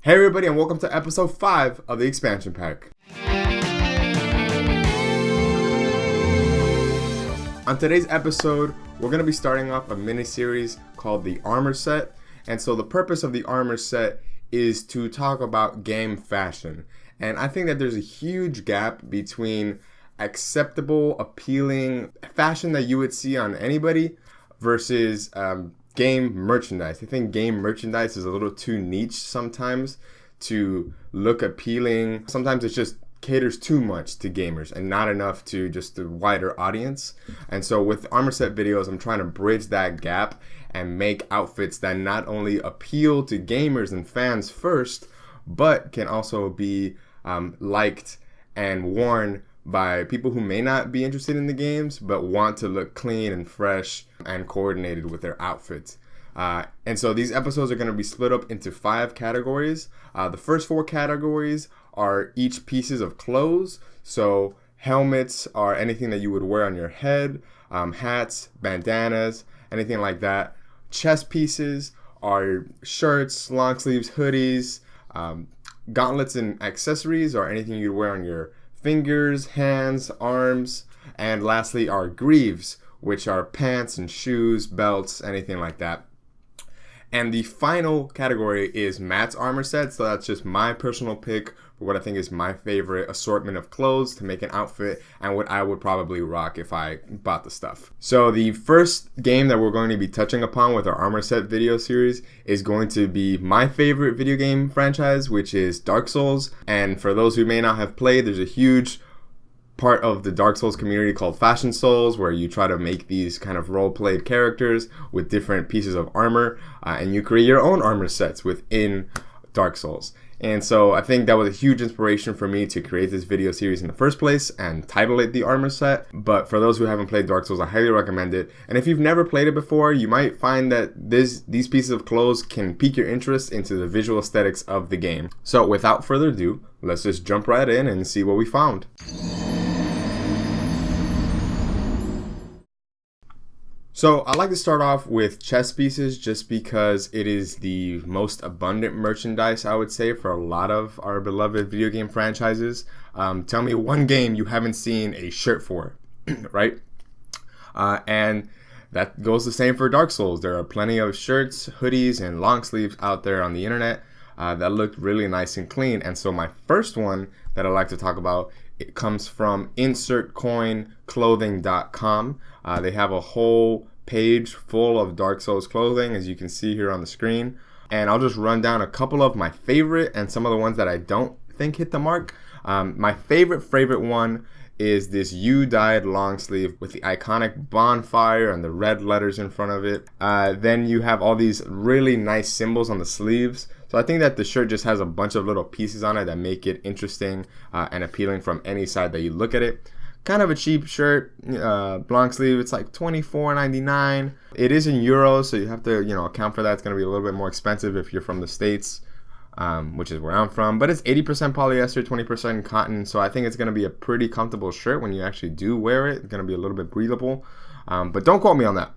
Hey everybody, and welcome to episode 5 of the expansion pack. On today's episode, we're going to be starting off a mini-series called the Armor Set. And so the purpose of the Armor Set is to talk about game fashion. And I think that there's a huge gap between acceptable, appealing fashion that you would see on anybody versus game merchandise. I think game merchandise is a little too niche sometimes to look appealing. Sometimes it just caters too much to gamers and not enough to just the wider audience. And so with Armor Set videos, I'm trying to bridge that gap and make outfits that not only appeal to gamers and fans first, but can also be liked and worn by people who may not be interested in the games but want to look clean and fresh and coordinated with their outfits. And so these episodes are going to be split up into 5 categories. The first 4 categories are each pieces of clothes. So helmets are anything that you would wear on your head, hats, bandanas, anything like that. Chest pieces are shirts, long sleeves, hoodies. Gauntlets and accessories are anything you'd wear on your fingers, hands, arms. And lastly are greaves, which are pants and shoes, belts, anything like that. And the final category is Matt's Armor Set. So that's just my personal pick for what I think is my favorite assortment of clothes to make an outfit and what I would probably rock if I bought the stuff. So the first game that we're going to be touching upon with our Armor Set video series is going to be my favorite video game franchise, which is Dark Souls. And for those who may not have played, there's a huge part of the Dark Souls community called Fashion Souls, where you try to make these kind of role-played characters with different pieces of armor, and you create your own armor sets within Dark Souls. And so I think that was a huge inspiration for me to create this video series in the first place and title it the Armor Set. But for those who haven't played Dark Souls, I highly recommend it. And if you've never played it before, you might find that these pieces of clothes can pique your interest into the visual aesthetics of the game. So without further ado, let's just jump right in and see what we found. So I like to start off with Chestpieces just because it is the most abundant merchandise, I would say, for a lot of our beloved video game franchises. Tell me one game you haven't seen a shirt for, right? And that goes the same for Dark Souls. There are plenty of shirts, hoodies, and long sleeves out there on the internet that look really nice and clean. And so my first one that I like to talk about, it comes from InsertCoinClothing.com. They have a whole page full of Dark Souls clothing, as you can see here on the screen. And I'll just run down a couple of my favorite and some of the ones that I don't think hit the mark. My favorite one is this U-dyed long sleeve with the iconic bonfire and the red letters in front of it. Then you have all these really nice symbols on the sleeves. So I think that the shirt just has a bunch of little pieces on it that make it interesting and appealing from any side that you look at it. Kind of a cheap shirt, long sleeve. It's like $24.99. It is in euros, so you have to account for that. It's going to be a little bit more expensive if you're from the States, which is where I'm from. But it's 80% polyester, 20% cotton. So I think it's going to be a pretty comfortable shirt when you actually do wear it. It's going to be a little bit breathable. But don't quote me on that.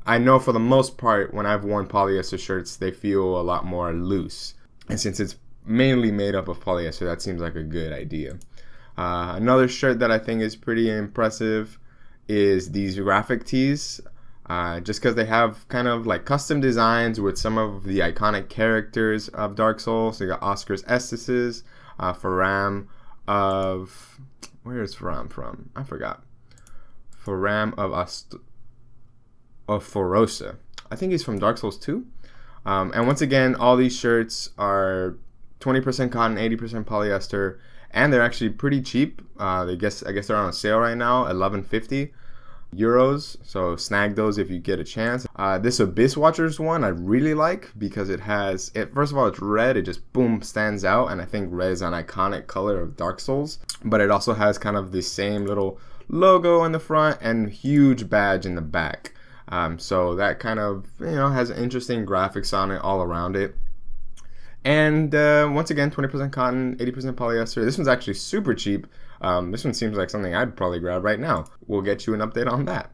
I know for the most part, when I've worn polyester shirts, they feel a lot more loose. And since it's mainly made up of polyester, that seems like a good idea. Another shirt that I think is pretty impressive is these graphic tees. Just because they have kind of like custom designs with some of the iconic characters of Dark Souls. So you got Oscar's Estes, Faram of... Where is Faram from? I forgot. Faram of Forosa. I think he's from Dark Souls 2. And once again, all these shirts are 20% cotton, 80% polyester, and they're actually pretty cheap. I guess they're on a sale right now, €11.50. So snag those if you get a chance. This Abyss Watchers one I really like because first of all, it's red. It just boom stands out, and I think red is an iconic color of Dark Souls. But it also has kind of the same little logo in the front and huge badge in the back. So that kind of has interesting graphics on it all around it. And once again, 20% cotton, 80% polyester. This one's actually super cheap. This one seems like something I'd probably grab right now. We'll get you an update on that.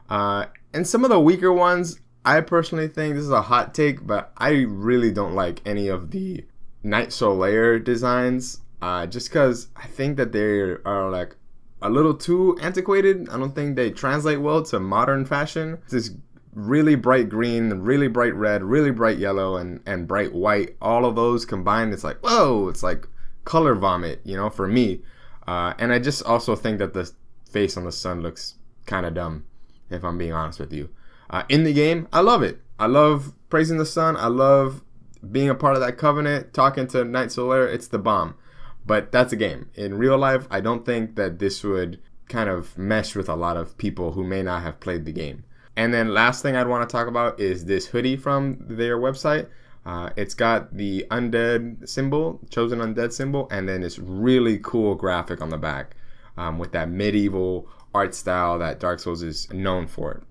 And some of the weaker ones, I personally think this is a hot take, but I really don't like any of the Knight Solaire designs, just because I think that they are like a little too antiquated. I don't think they translate well to modern fashion. This really bright green, really bright red, really bright yellow, and bright white, all of those combined, it's like, whoa, it's like color vomit, for me. And I just also think that the face on the sun looks kind of dumb, if I'm being honest with you. In the game, I love it. I love praising the sun. I love being a part of that covenant, talking to Knight Solaire. It's the bomb. But that's a game. In real life, I don't think that this would kind of mesh with a lot of people who may not have played the game. And then last thing I'd want to talk about is this hoodie from their website. It's got the undead symbol, chosen undead symbol, and then this really cool graphic on the back with that medieval art style that Dark Souls is known for,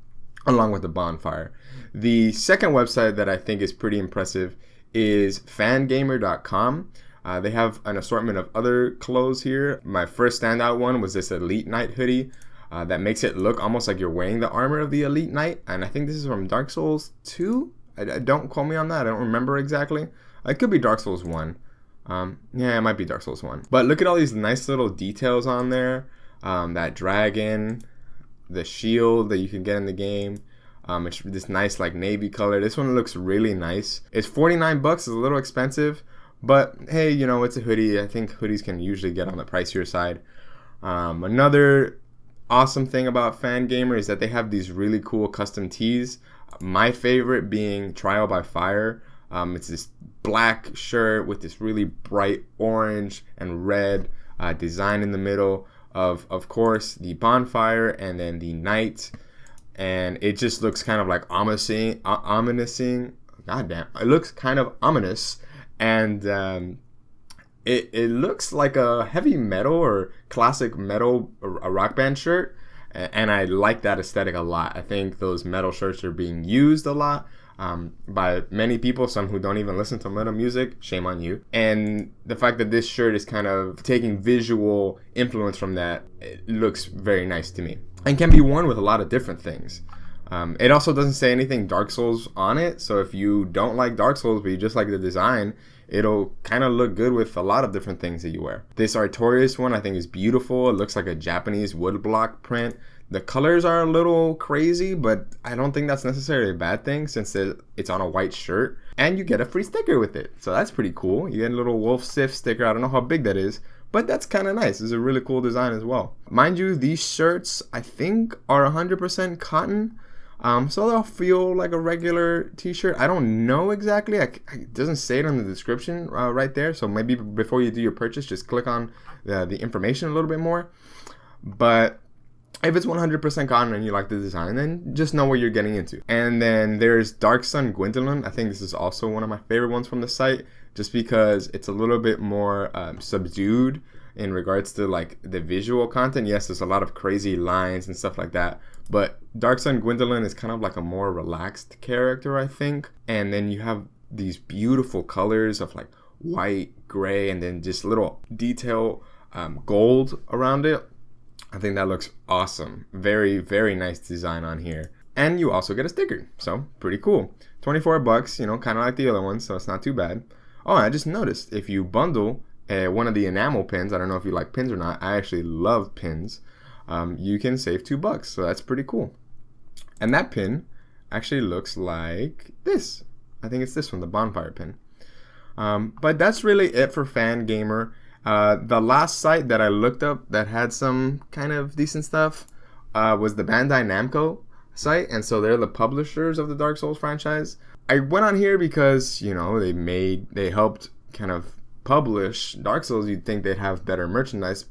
along with the bonfire. The second website that I think is pretty impressive is fangamer.com. They have an assortment of other clothes here. My first standout one was this Elite Knight hoodie that makes it look almost like you're wearing the armor of the Elite Knight. And I think this is from Dark Souls 2. Don't quote me on that. I don't remember exactly. It could be Dark Souls 1. Yeah, it might be Dark Souls 1. But look at all these nice little details on there. That dragon, the shield that you can get in the game. It's this nice like navy color. This one looks really nice. It's $49. It's a little expensive, but hey, it's a hoodie. I think hoodies can usually get on the pricier side. Another awesome thing about Fangamer is that they have these really cool custom tees. My favorite being Trial by Fire. It's this black shirt with this really bright orange and red design in the middle of course, the bonfire and then the knight. And it just looks kind of like ominous. Goddamn, it looks kind of ominous, and it looks like a heavy metal or classic metal, a rock band shirt, and I like that aesthetic a lot. I think those metal shirts are being used a lot by many people, some who don't even listen to metal music. Shame on you. And the fact that this shirt is kind of taking visual influence from that, it looks very nice to me. And can be worn with a lot of different things. It also doesn't say anything Dark Souls on it, so if you don't like Dark Souls but you just like the design, it'll kind of look good with a lot of different things that you wear. This Artorias one I think is beautiful. It looks like a Japanese woodblock print. The colors are a little crazy, but I don't think that's necessarily a bad thing since it's on a white shirt. And you get a free sticker with it, so that's pretty cool. You get a little Wolf Sif sticker. I don't know how big that is, but that's kind of nice. It's a really cool design as well. Mind you, these shirts, I think, are 100% cotton. So they'll feel like a regular t-shirt. I don't know exactly. It doesn't say it on the description right there. So maybe before you do your purchase, just click on the information a little bit more. But if it's 100% cotton and you like the design, then just know what you're getting into. And then there's Dark Sun Gwendolyn. I think this is also one of my favorite ones from the site, just because it's a little bit more subdued in regards to like the visual content. Yes, there's a lot of crazy lines and stuff like that, but Dark Sun Gwendolyn is kind of like a more relaxed character, I think. And then you have these beautiful colors of like white, gray, and then just little detail gold around it. I think that looks awesome. Very, very nice design on here. And you also get a sticker, so pretty cool. $24, kind of like the other ones, so it's not too bad. Oh, I just noticed if you bundle one of the enamel pins, I don't know if you like pins or not, I actually love pins, you can save $2, so that's pretty cool. And that pin actually looks like this. I think it's this one, the bonfire pin. But that's really it for Fangamer. The last site that I looked up that had some kind of decent stuff was the Bandai Namco site, and so they're the publishers of the Dark Souls franchise. I went on here because, they helped kind of publish Dark Souls. You'd think they'd have better merchandise,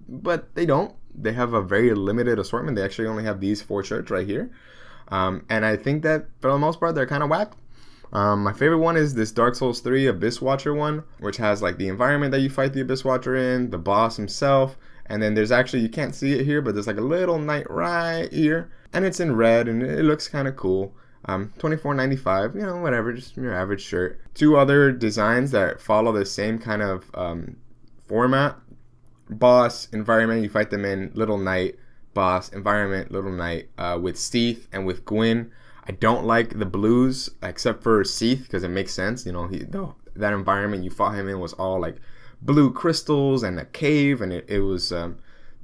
but they don't. They have a very limited assortment. They actually only have these 4 shirts right here. And I think that for the most part, they're kind of whack. My favorite one is this Dark Souls 3 Abyss Watcher one, which has like the environment that you fight the Abyss Watcher in, the boss himself, and then there's actually, you can't see it here, but there's like a little knight right here, and it's in red, and it looks kind of cool. $24.95, whatever, just your average shirt. 2 other designs that follow the same kind of format. Boss, environment, you fight them in, little knight, boss, environment, little knight, with Steeth and with Gwyn. I don't like the blues except for Seath because it makes sense. You know, that environment you fought him in was all like blue crystals and a cave, and it was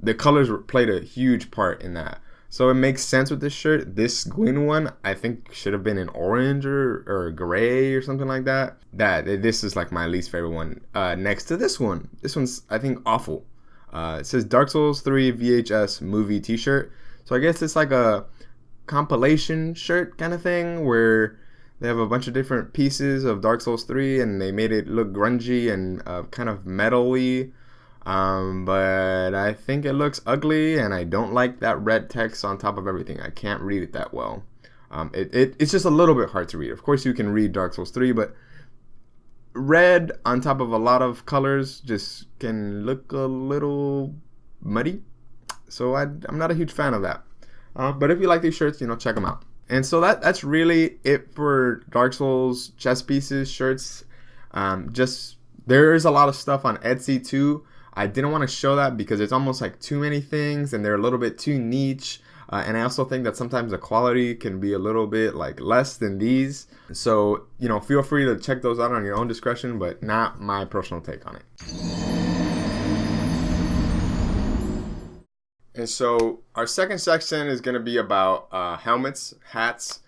the colors played a huge part in that. So it makes sense with this shirt. This Gwyn one, I think, should have been an orange or gray or something like that. This is like my least favorite one. Next to this one. This one's, I think, awful. It says Dark Souls 3 VHS movie t-shirt. So I guess it's like a compilation shirt kind of thing where they have a bunch of different pieces of Dark Souls 3 and they made it look grungy and kind of metal-y. But I think it looks ugly, and I don't like that red text on top of everything. I can't read it that well. It's just a little bit hard to read. Of course, you can read Dark Souls 3, but red on top of a lot of colors just can look a little muddy. So I'm not a huge fan of that. But if you like these shirts, check them out. And so that's really it for Dark Souls Chestpieces shirts. There's a lot of stuff on Etsy too. I didn't want to show that because it's almost like too many things and they're a little bit too niche. And I also think that sometimes the quality can be a little bit like less than these. So, feel free to check those out on your own discretion, but not my personal take on it. And so our second section is going to be about helmets, hats,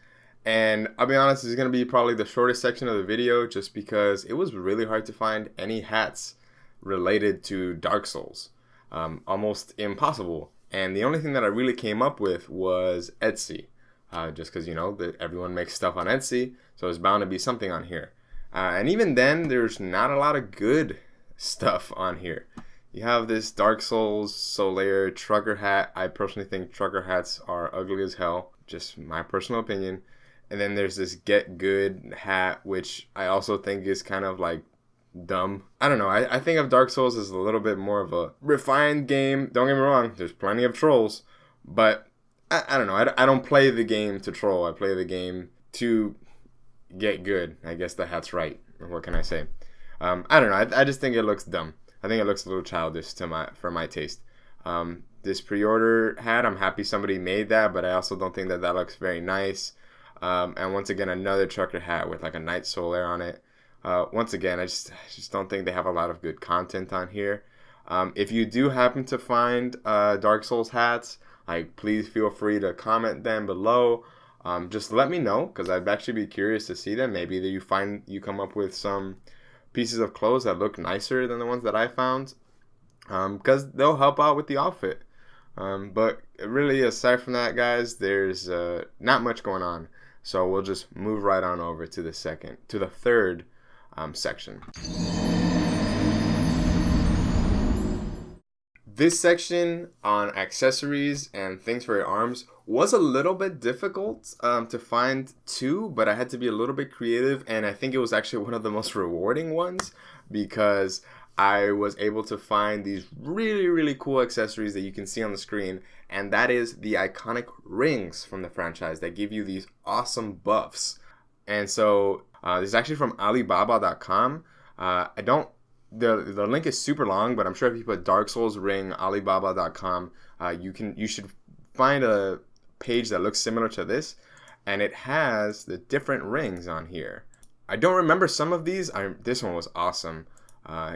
and I'll be honest, this is going to be probably the shortest section of the video just because it was really hard to find any hats related to Dark Souls. Almost impossible. And the only thing that I really came up with was Etsy. Just because, that everyone makes stuff on Etsy, so there's bound to be something on here. And even then, there's not a lot of good stuff on here. You have this Dark Souls Solaire trucker hat. I personally think trucker hats are ugly as hell. Just my personal opinion. And then there's this Get Good hat, which I also think is kind of like dumb. I don't know. I think of Dark Souls as a little bit more of a refined game. Don't get me wrong. There's plenty of trolls. But I don't know. I don't play the game to troll. I play the game to get good. I guess the hat's right. What can I say? I don't know. I just think it looks dumb. I think it looks a little childish for my taste. This pre-order hat, I'm happy somebody made that, but I also don't think that looks very nice. And once again, another trucker hat with like a Knight Solaire on it. Once again, I just don't think they have a lot of good content on here. If you do happen to find Dark Souls hats, please feel free to comment them below. Just let me know, because I'd actually be curious to see them. Maybe that you come up with some pieces of clothes that look nicer than the ones that I found, because they'll help out with the outfit. But really, aside from that, guys, there's not much going on. So we'll just move right on over to the third section. This section on accessories and things for your arms was a little bit difficult to find too, but I had to be a little bit creative, and I think it was actually one of the most rewarding ones because I was able to find these really, really cool accessories that you can see on the screen, and that is the iconic rings from the franchise that give you these awesome buffs. And so this is actually from Alibaba.com. The link is super long, but I'm sure if you put Dark Souls ring Alibaba.com, you should find a page that looks similar to this, and it has the different rings on here. I don't remember some of these. This one was awesome.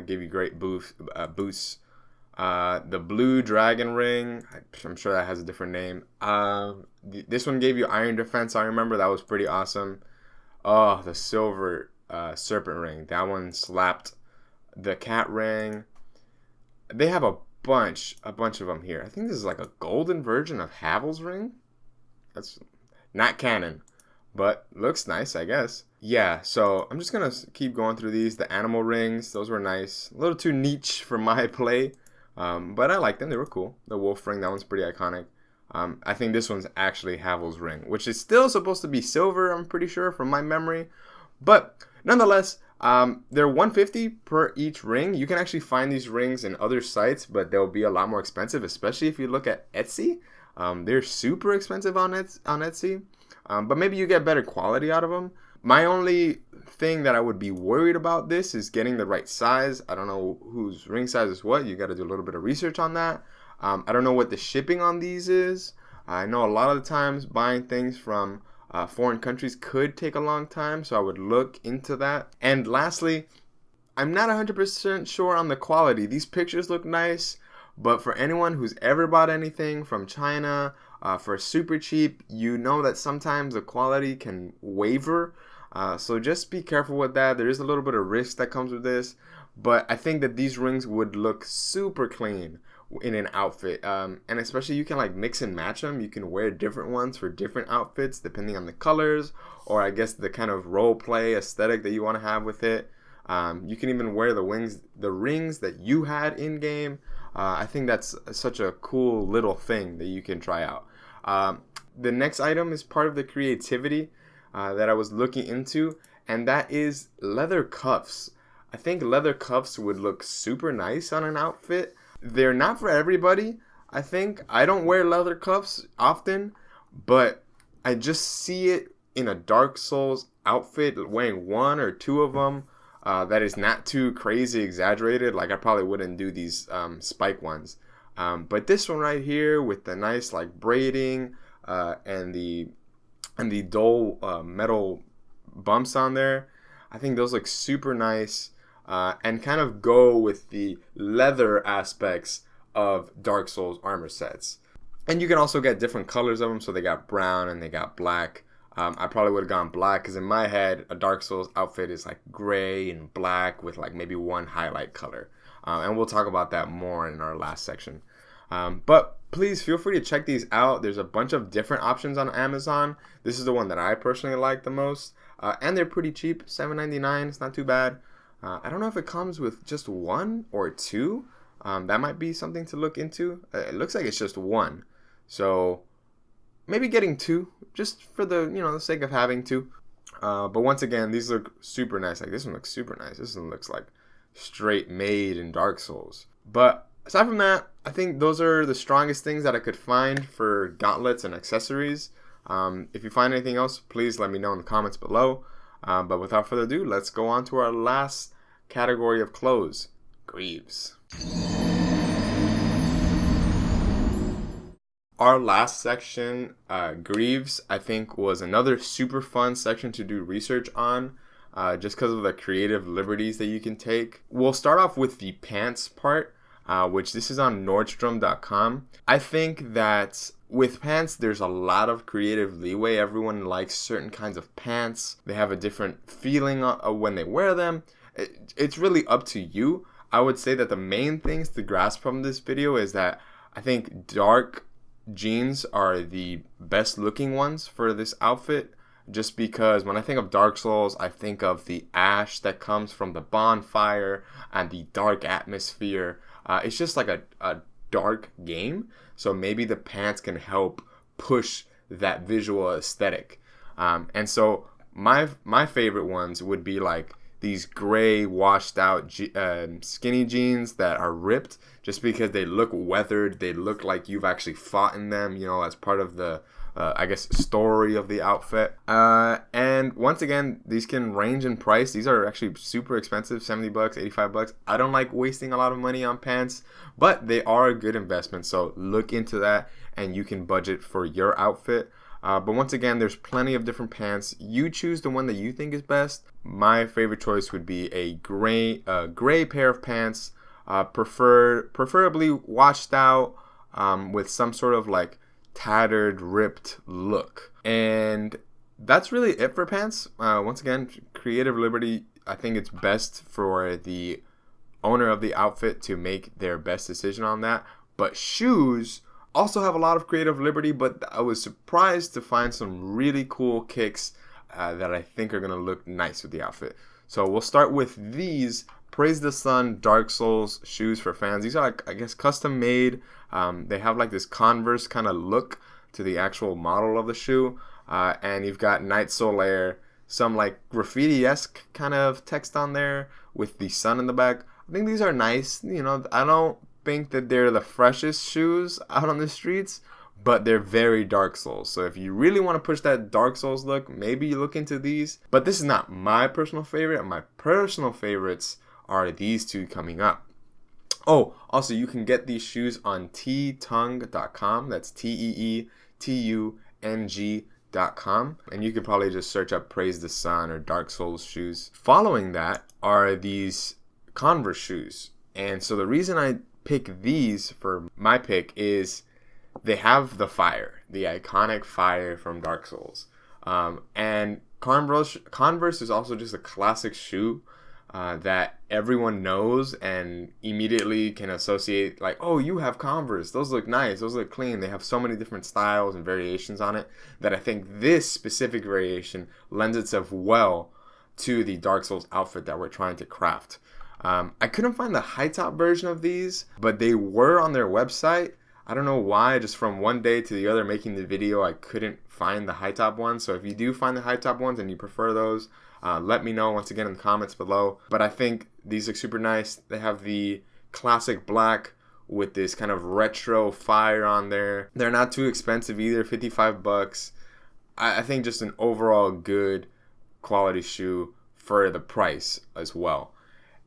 Gave you great boosts. The blue dragon ring, I'm sure that has a different name. This one gave you iron defense. I remember that was pretty awesome. Oh, the silver serpent ring, that one slapped. The cat ring, they have a bunch of them here. I think this is like a golden version of Havel's ring. That's not canon, but looks nice, I guess. Yeah, so I'm just gonna keep going through these. The animal rings, those were nice. A little too niche for my play, but I like them. They were cool. The wolf ring, that one's pretty iconic. I think this one's actually Havel's ring, which is still supposed to be silver, I'm pretty sure, from my memory. But nonetheless, they're $150 per each ring. You can actually find these rings in other sites, but they'll be a lot more expensive, especially if you look at Etsy. They're super expensive on Etsy, but maybe you get better quality out of them. My only thing that I would be worried about this is getting the right size. I don't know whose ring size is what. You got to do a little bit of research on that. I don't know what the shipping on these is. I know a lot of the times buying things from Foreign countries could take a long time, so I would look into that. And lastly, I'm not 100% sure on the quality. These pictures look nice, but for anyone who's ever bought anything from China for super cheap, you know that sometimes the quality can waver. So just be careful with that. There is a little bit of risk that comes with this, but I think that these rings would look super clean in an outfit, and especially you can like mix and match them. You can wear different ones for different outfits depending on the colors, or I guess the kind of role play aesthetic that you want to have with it. You can even wear the rings that you had in game. I think that's such a cool little thing that you can try out. The next item is part of the creativity that I was looking into, and that is leather cuffs. I think leather cuffs would look super nice on an outfit. They're not for everybody. I think I don't wear leather cuffs often, but I just see it in a Dark Souls outfit, wearing one or two of them. That is not too crazy exaggerated. Like I probably wouldn't do these spike ones, but this one right here with the nice like braiding and the dull metal bumps on there, I think those look super nice. And kind of go with the leather aspects of Dark Souls armor sets. And you can also get different colors of them. So they got brown and they got black. I probably would have gone black because in my head, a Dark Souls outfit is like gray and black with like maybe one highlight color. And we'll talk about that more in our last section. But please feel free to check these out. There's a bunch of different options on Amazon. This is the one that I personally like the most. And they're pretty cheap, $7.99. It's not too bad. I don't know if it comes with just one or two. That might be something to look into. It looks like it's just one. So maybe getting two just for the sake of having two. But once again, these look super nice. Like this one looks super nice. This one looks like straight made in Dark Souls. But aside from that, I think those are the strongest things that I could find for gauntlets and accessories. If you find anything else, please let me know in the comments below. But without further ado, let's go on to our last category of clothes, Greaves. Our last section, Greaves, I think was another super fun section to do research on, just because of the creative liberties that you can take. We'll start off with the pants part, which this is on Nordstrom.com. I think that with pants, there's a lot of creative leeway. Everyone likes certain kinds of pants. They have a different feeling when they wear them. It's really up to you. I would say that the main things to grasp from this video is that I think dark jeans are the best looking ones for this outfit. Just because when I think of Dark Souls, I think of the ash that comes from the bonfire and the dark atmosphere. It's just like a dark game. So maybe the pants can help push that visual aesthetic. And so my favorite ones would be like these gray washed out skinny jeans that are ripped just because they look weathered. They look like you've actually fought in them, as part of the I guess story of the outfit. And once again, these can range in price. These are actually super expensive, $70, $85. I don't like wasting a lot of money on pants, but they are a good investment. So look into that and you can budget for your outfit. But once again, there's plenty of different pants. You choose the one that you think is best. My favorite choice would be a gray pair of pants, preferably washed out, with some sort of like tattered, ripped look. And that's really it for pants. Once again, creative liberty. I think it's best for the owner of the outfit to make their best decision on that. But shoes also have a lot of creative liberty, but I was surprised to find some really cool kicks that I think are going to look nice with the outfit. So we'll start with these Praise the Sun Dark Souls shoes for fans. These are like, I guess, custom made. They have like this Converse kind of look to the actual model of the shoe. And you've got Night Solaire, some like graffiti-esque kind of text on there with the sun in the back. I think these are nice. I don't think that they're the freshest shoes out on the streets, but they're very Dark Souls. So if you really want to push that Dark Souls look, maybe you look into these. But this is not my personal favorite. My personal favorites are these two coming up. Oh, also you can get these shoes on teetung.com. That's TEETUNG Goat.com, and you could probably just search up Praise the Sun or Dark Souls shoes. Following that are these Converse shoes. And so the reason I pick these for my pick is they have the fire, the iconic fire from Dark Souls. And Converse is also just a classic shoe that everyone knows and immediately can associate, like, oh, you have Converse. Those look nice. Those look clean. They have so many different styles and variations on it that I think this specific variation lends itself well to the Dark Souls outfit that we're trying to craft. I couldn't find the high top version of these, but they were on their website. I don't know why, just from one day to the other making the video, I couldn't find the high top ones. So if you do find the high top ones and you prefer those, let me know once again in the comments below. But I think these look super nice. They have the classic black with this kind of retro fire on there. They're not too expensive either, 55 bucks. I think just an overall good quality shoe for the price as well.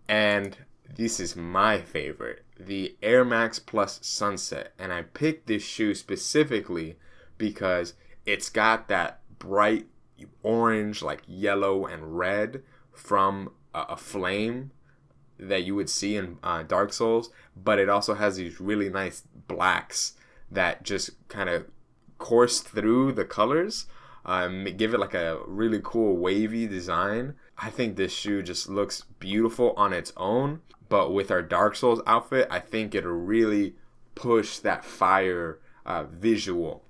And this is my favorite, the Air Max Plus Sunset. And I picked this shoe specifically because it's got that bright orange, like yellow and red from a flame that you would see in Dark Souls, but it also has these really nice blacks that just kind of course through the colors, give it like a really cool wavy design. I think this shoe just looks beautiful on its own, but with our Dark Souls outfit, I think it'll really push that fire visual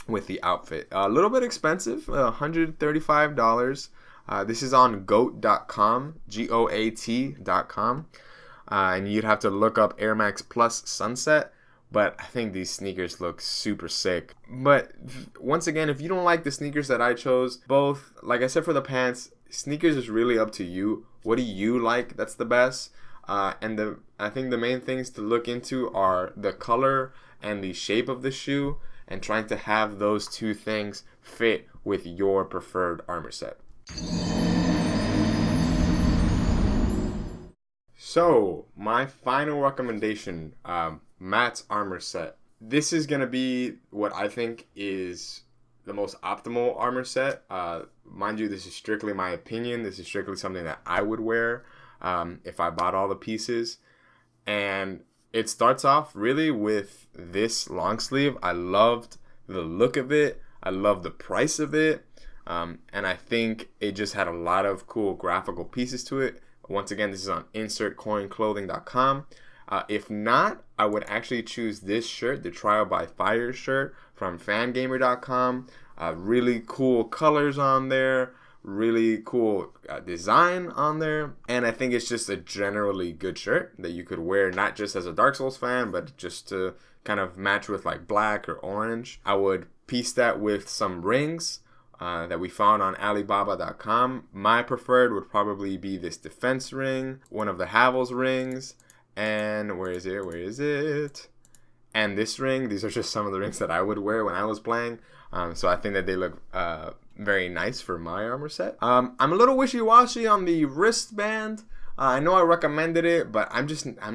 with the outfit. A little bit expensive, $135. This is on goat.com, GOAT.com, and you'd have to look up Air Max Plus Sunset, but I think these sneakers look super sick. But once again, if you don't like the sneakers that I chose, both, like I said for the pants, sneakers is really up to you. What do you like that's the best? And I think the main things to look into are the color and the shape of the shoe, and trying to have those two things fit with your preferred armor set. So, my final recommendation, Matt's armor set. This is going to be what I think is the most optimal armor set. Mind you, this is strictly my opinion. This is strictly something that I would wear if I bought all the pieces. And it starts off really with this long sleeve. I loved the look of it. I love the price of it. And I think it just had a lot of cool graphical pieces to it. Once again, this is on insertcoinclothing.com. If not, I would actually choose this shirt, the Trial by Fire shirt from fangamer.com. Really cool colors on there. Really cool design on there. And I think it's just a generally good shirt that you could wear not just as a Dark Souls fan, but just to kind of match with like black or orange. I would piece that with some rings that we found on Alibaba.com. My preferred would probably be this defense ring, one of the Havel's rings, and where is it? And this ring. These are just some of the rings that I would wear when I was playing. So I think that they look very nice for my armor set. I'm a little wishy-washy on the wristband. I know I recommended it, but I'm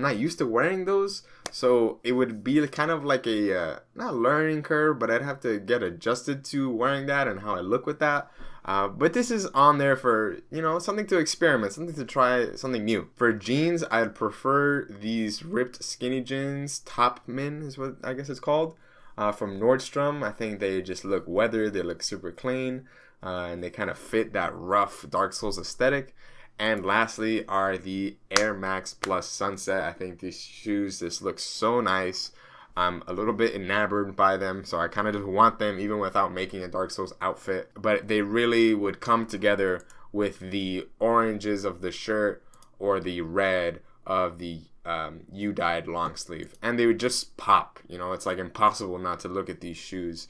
not used to wearing those. So it would be kind of like a, not learning curve, but I'd have to get adjusted to wearing that and how I look with that. But this is on there for, something to experiment, something to try, something new. For jeans, I'd prefer these ripped skinny jeans. Topman is what I guess it's called. From Nordstrom. I think they just look weathered. They look super clean. And they kind of fit that rough Dark Souls aesthetic. And lastly are the Air Max Plus Sunset. I think these shoes just look so nice. I'm a little bit enamored by them, so I kind of just want them even without making a Dark Souls outfit. But they really would come together with the oranges of the shirt or the red of the U-dyed long sleeve. And they would just pop. It's like impossible not to look at these shoes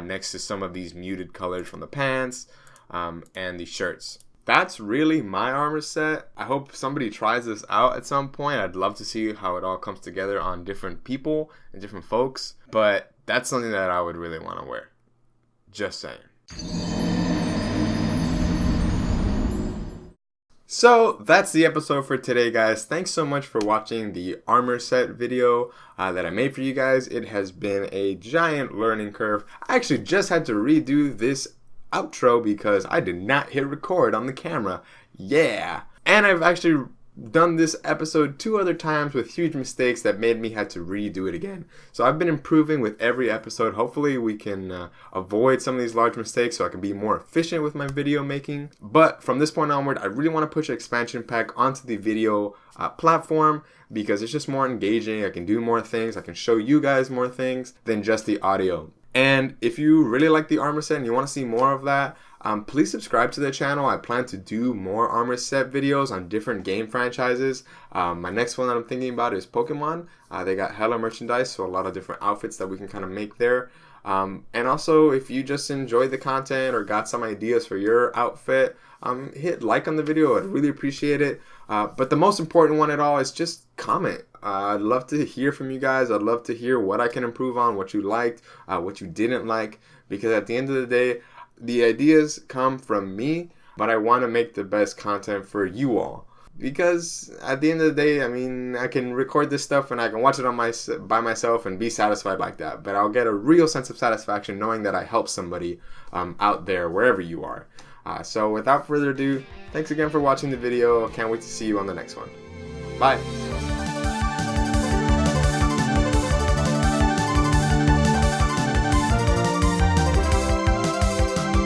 next to some of these muted colors from the pants and the shirts. That's really my armor set. I hope somebody tries this out at some point. I'd love to see how it all comes together on different people and different folks. But that's something that I would really want to wear. Just saying. So that's the episode for today, guys. Thanks so much for watching the armor set video that I made for you guys. It has been a giant learning curve. I actually just had to redo this outro because I did not hit record on the camera. Yeah. And I've actually done this episode 2 other times with huge mistakes that made me have to redo it again. So I've been improving with every episode. Hopefully we can avoid some of these large mistakes so I can be more efficient with my video making. But from this point onward, I really want to push an expansion pack onto the video platform because it's just more engaging. I can do more things. I can show you guys more things than just the audio. And if you really like the armor set and you want to see more of that, please subscribe to the channel. I plan to do more armor set videos on different game franchises. My next one that I'm thinking about is Pokemon. They got hella merchandise, so a lot of different outfits that we can kind of make there. And also, if you just enjoyed the content or got some ideas for your outfit, hit like on the video. I'd really appreciate it. But the most important one at all is just comment. I'd love to hear from you guys. I'd love to hear what I can improve on, what you liked, what you didn't like. Because at the end of the day, the ideas come from me, but I want to make the best content for you all. Because at the end of the day, I mean, I can record this stuff and I can watch it by myself and be satisfied like that. But I'll get a real sense of satisfaction knowing that I helped somebody out there, wherever you are. So without further ado, thanks again for watching the video. Can't wait to see you on the next one. Bye.